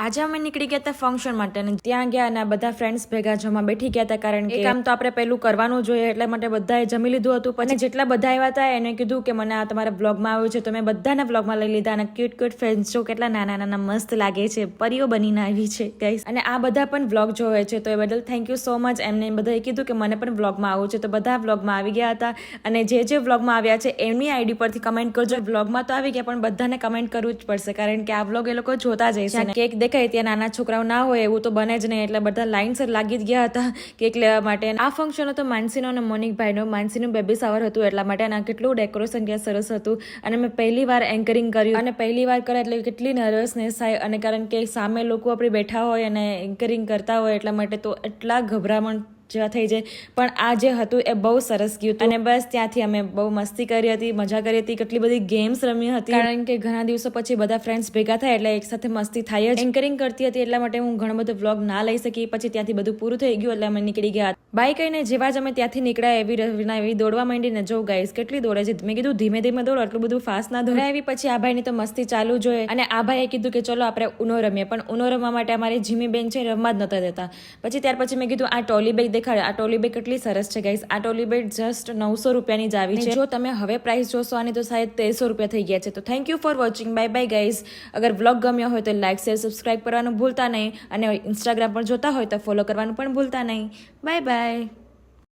આજે અમે નીકળી ગયા હતા ફંક્શન માટે અને ત્યાં ગયા અને બધા ફ્રેન્ડ્સ ભેગા જમવા બેઠી ગયા હતા કારણ કે કામ તો આપણે પહેલું કરવાનું જોઈએ એટલે માટે બધાએ જમી લીધું હતું. પછી જેટલા બધા આવ્યા હતા એને કીધું કે મને આ તમારા બ્લોગમાં આવ્યું છે તો મેં બધાને બ્લોગમાં લઈ લીધા અને ક્યુટ ક્યુટ ફ્રેન્ડ્સ જો કેટલા નાના નાના મસ્ત લાગે છે, પરીઓ બનીને આવી છે ગાઈસ. અને આ બધા પણ બ્લોગ જોવે છે તો એ બદલ થેન્ક યુ સો મચ. એમને બધાએ કીધું કે મને પણ બ્લોગમાં આવવું છે તો બધા બ્લોગમાં આવી ગયા હતા. અને જે બ્લોગમાં આવ્યા છે એમની આઈડી પરથી કમેન્ટ કરજો. બ્લોગમાં તો આવી ગયા પણ બધાને કમેન્ટ કરવું જ પડશે કારણ કે આ બ્લોગ એ લોકો જોતા જ હશે. કેક દેખાય ત્યાં નાના છોકરાઓ ના હોય એવું તો બને જ નહીં એટલે બધા લાઇનસર લાગી જ ગયા હતા કેક લેવા માટે. આ ફંક્શન હતો માનસીનો અને મોનિકભાઈનો. માનસીનું બેબી શાવર હતું એટલા માટે અને કેટલું ડેકોરેશન ત્યાં સરસ હતું. અને મેં પહેલી વાર એન્કરિંગ કર્યું અને પહેલી વાર કરે એટલે કેટલી નર્વસનેસ થાય અને કારણ કે સામે લોકો આપણે બેઠા હોય અને એન્કરિંગ કરતા હોય એટલા માટે તો એટલા ગભરામણ જેવા થઈ જાય. પણ આ જે હતું એ બહુ સરસ ગયું હતું અને બસ ત્યાંથી અમે બહુ મસ્તી કરી હતી, મજા કરી હતી, કેટલી બધી ગેમ્સ રમી હતી કારણ કે ઘણા દિવસો પછી બધા ફ્રેન્ડ્સ ભેગા થાય એટલે એક સાથે મસ્તી થાય જ. એન્કરિંગ કરતી હતી એટલા માટે હું ઘણો બધો વ્લોગ ના લઈ શકી. પછી ત્યાંથી બધું પૂરું થઈ ગયું એટલે અમે નીકળી ગયા. બાય કહીને જેવા જ અમે ત્યાંથી નીકળ્યા એવી દોડવા માંડીને જો ગાઈસ કેટલી દોડે છે. મેં કીધું ધીમે ધીમે દોડો, એટલું બધું ફાસ્ટ ના દોડે. એવી પછી આ ભાઈની તો મસ્તી ચાલુ જોઈએ અને આ ભાઈએ કીધું કે ચલો આપણે ઉનો રમીએ પણ ઉનો રમવા માટે અમારી જીમી બેન છે રમવા જ નતા દેતા. ત્યાર પછી મેં કીધું આ ટોલી બેગ દેખાડે. આ ટોલી બેગ કેટલી સરસ છે ગાઈસ. આ ટોલી બેગ જસ્ટ 900 રૂપિયાની જ આવી છે. જો તમે હવે પ્રાઇસ જોશો આની તો શાયદ 1300 રૂપિયા થઈ ગયા છે. તો thank you for watching. Bye bye guys. અગર વ્લોગ ગમ્યો હોય તો લાઈક શેર સબસ્ક્રાઇબ કરવાનું ભૂલતા નહીં અને ઇન્સ્ટાગ્રામ પર જોતા હોય તો ફોલો કરવાનું પણ ભૂલતા નહીં. Bye bye.